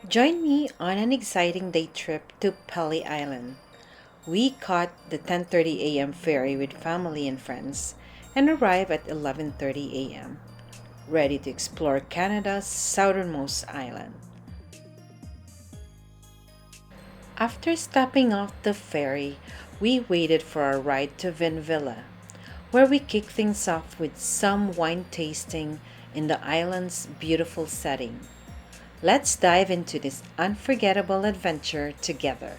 Join me on an exciting day trip to Pelee Island. We caught the 10:30 a.m. ferry with family and friends and arrived at 11:30 a.m., ready to explore Canada's southernmost island. After stopping off the ferry, we waited for our ride to Vinvilla, where we kicked things off with some wine tasting in the island's beautiful setting. Let's dive into this unforgettable adventure together.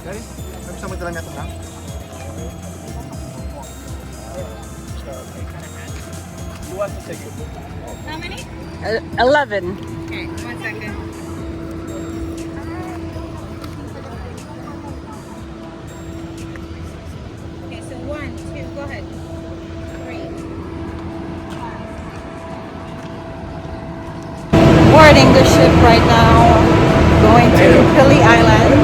Guys, bisa mo jalan na You want to take it? How many? 11. Okay, 1 second. Okay, so 1, 2, go ahead. 3. Boarding the ship right now, going to Pelee Island.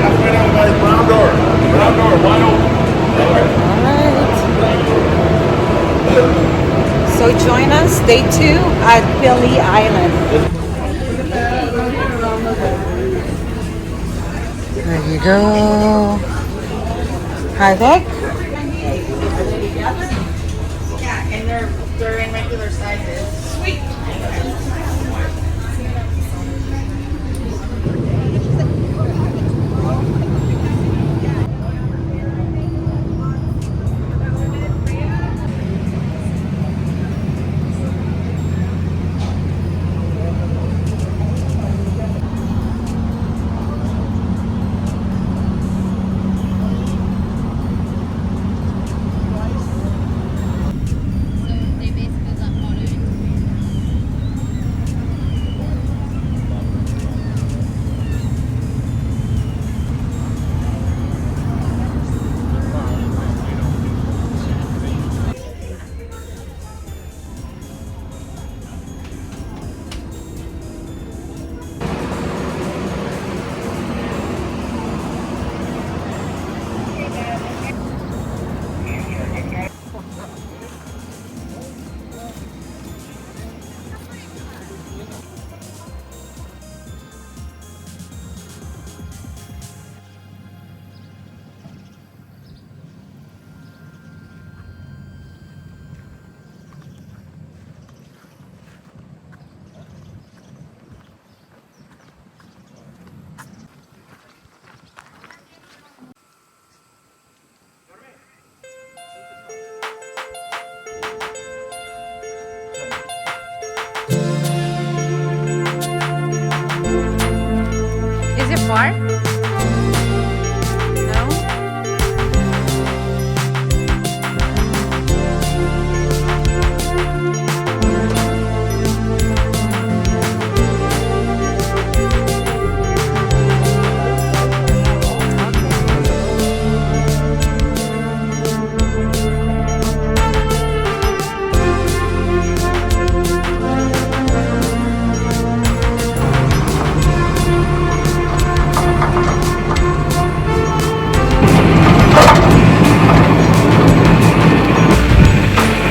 That's right now, guys. Brown door. Brown door, wide open. Alright. So join us day 2 at Pelee Island. There you go. Hi, Vic. Yeah, and they're in regular sizes. Sweet. Is it far? No?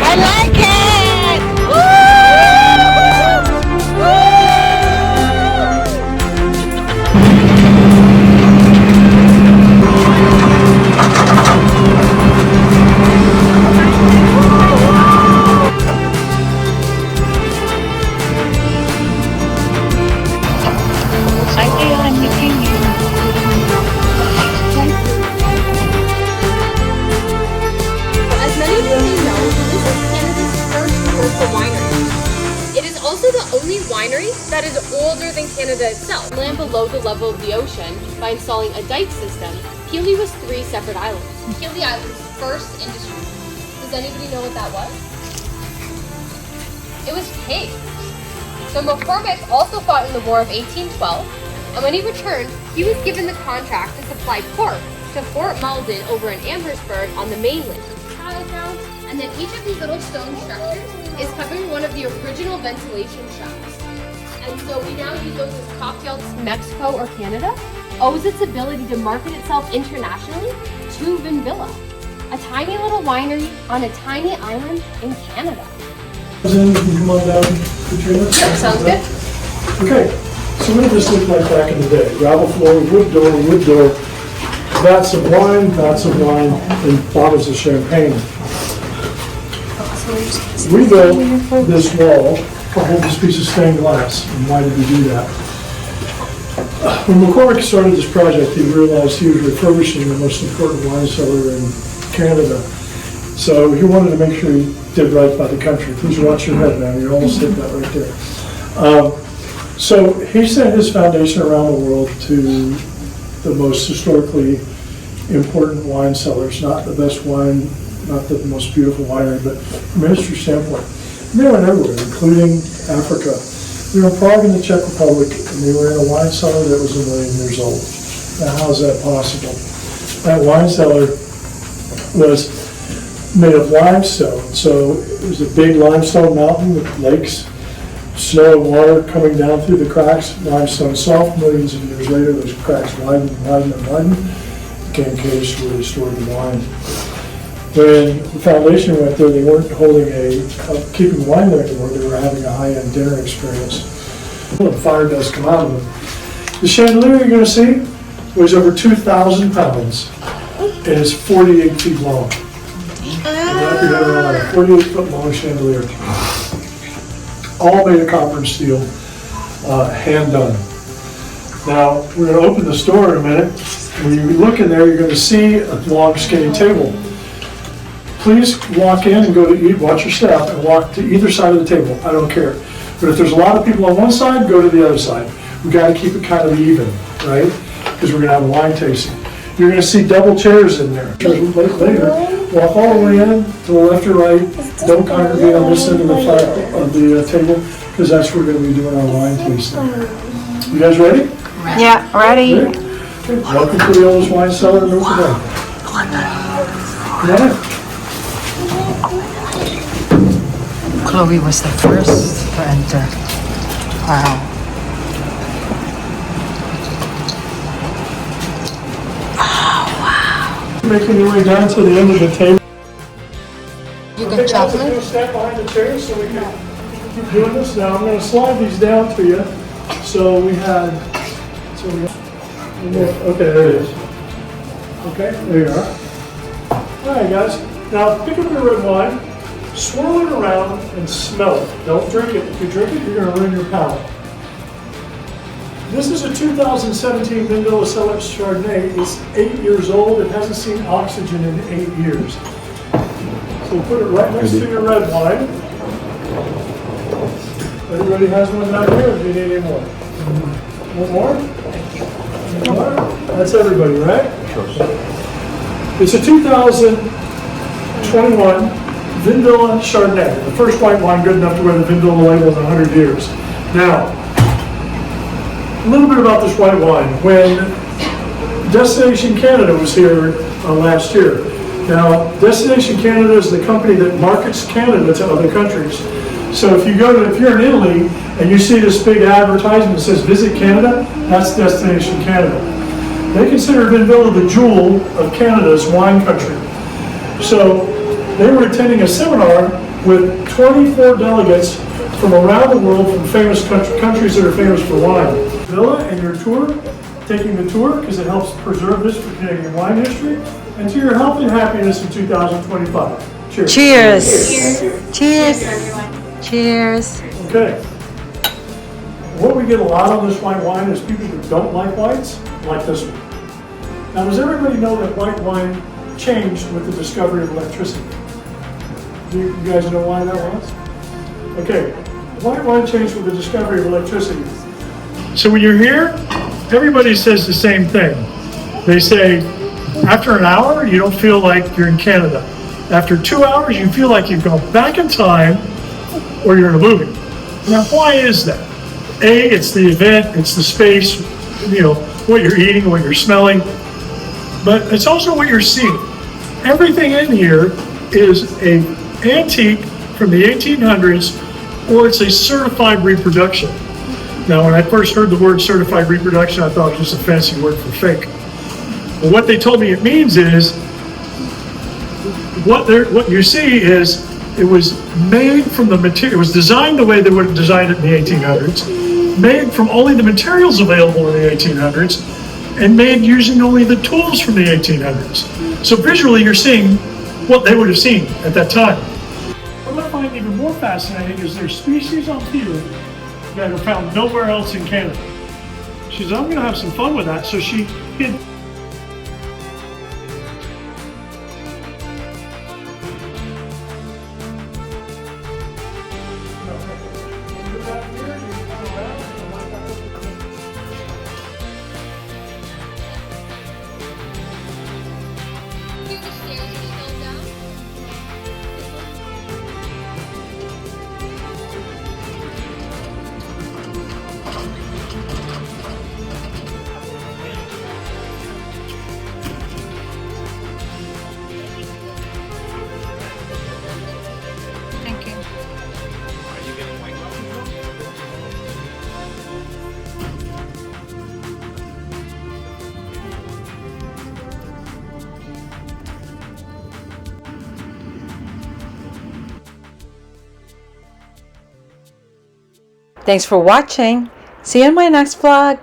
I like it! I feel I'm looking you. As many of you may know, this is Canada's first commercial winery. It is also the only winery that is older than Canada itself. Land below the level of the ocean, by installing a dike system, Pelee was 3 separate islands. Pelee Island's first industry. Does anybody know what that was? It was pigs. So McCormick also fought in the War of 1812, and when he returned, he was given the contract to supply pork to Fort Malden over in Amherstburg on the mainland. Chinatown, and then each of these little stone structures is covering one of the original ventilation shafts. And so we now use those as cocktails. Mexico or Canada owes its ability to market itself internationally to Vinvilla. a tiny little winery on a tiny island in Canada. You can come on down, Katrina. Sounds good. Okay, so what did this look like back in the day? Gravel floor, wood door, vats of wine, and bottles of champagne. We built this wall to hold this piece of stained glass. And why did we do that? When McCormick started this project, he realized he was refurbishing the most important wine cellar in Canada. So he wanted to make sure he did right by the country. Please watch your head now, you almost hit that right there. So he sent his foundation around the world to the most historically important wine cellars, not the best wine, not the most beautiful winery, but from a history standpoint. And they went everywhere, including Africa. We were in Prague in the Czech Republic, and they were in a wine cellar that was 1 million years old. Now, how is that possible? That wine cellar was made of limestone. So it was a big limestone mountain with lakes, snow and water coming down through the cracks, limestone soft. Millions of years later, those cracks widened and widened and widened, became caves where they stored the wine. When the foundation went there, they weren't holding keeping wine there anymore, they were having a high-end dinner experience. The fire does come out of them. The chandelier you're going to see weighs over 2,000 pounds and is 48 feet long. 48-foot long chandelier. All made of copper and steel, hand done. Now, we're going to open the store in a minute. When you look in there, you're going to see a long, skinny table. Please walk in and go to eat, watch your step, and walk to either side of the table. I don't care. But if there's a lot of people on one side, go to the other side. We got to keep it kind of even, right? Because we're going to have a wine tasting. You're going to see double chairs in there. Later, walk all the way in to the left or right. Don't congregate on this end of the table, because that's where we're going to be doing our wine tasting. You guys ready? Yeah, ready. Okay. Welcome to the oldest wine cellar in North America. Come on in. Chloe was the first to enter. Wow. Making your way down to the end of the table. You Okay, get guys, I'm chocolate? going to stand behind the chairs so we can keep doing this. Now I'm going to slide these down to you. So we had, okay, there it is. Okay, there you are. All right, guys. Now pick up your red wine, swirl it around, and smell it. Don't drink it. If you drink it, you're going to ruin your palate. This is a 2017 Vindela Cellar Chardonnay. It's 8 years old. It hasn't seen oxygen in 8 years. So we'll put it right next to your red wine. Everybody has one down here, or do you need any more? One more? One more? That's everybody, right? It's a 2021 Vindela Chardonnay, the first white wine good enough to wear the Vindela label in 100 years. Now, a little bit about this white wine. When Destination Canada was here last year. Now, Destination Canada is the company that markets Canada to other countries. So if you're in Italy and you see this big advertisement that says Visit Canada, that's Destination Canada. They consider Vindela the jewel of Canada's wine country. So they were attending a seminar with 24 delegates from around the world from famous countries that are famous for wine. Villa and your tour, taking the tour because it helps preserve this for Canadian wine history, and to your health and happiness in 2025. Cheers. Cheers. Cheers. Cheers. Okay. What we get a lot on this white wine is people who don't like whites, like this one. Now, does everybody know that white wine changed with the discovery of electricity? Do you guys know why that was? Okay. White wine changed with the discovery of electricity. So when you're here, everybody says the same thing. They say, after an hour, you don't feel like you're in Canada. After 2 hours, you feel like you've gone back in time or you're in a movie. Now, why is that? A, it's the event, it's the space, what you're eating, what you're smelling, but it's also what you're seeing. Everything in here is an antique from the 1800s, or it's a certified reproduction. Now, when I first heard the word certified reproduction, I thought it was just a fancy word for fake. But what they told me it means is what you see is it was made from the material. It was designed the way they would have designed it in the 1800s, made from only the materials available in the 1800s, and made using only the tools from the 1800s. So visually, you're seeing what they would have seen at that time. What I find even more fascinating is there's species on here that are found nowhere else in Canada. She said, I'm going to have some fun with that. So she hid. Thank you. Thanks for watching. See you in my next vlog.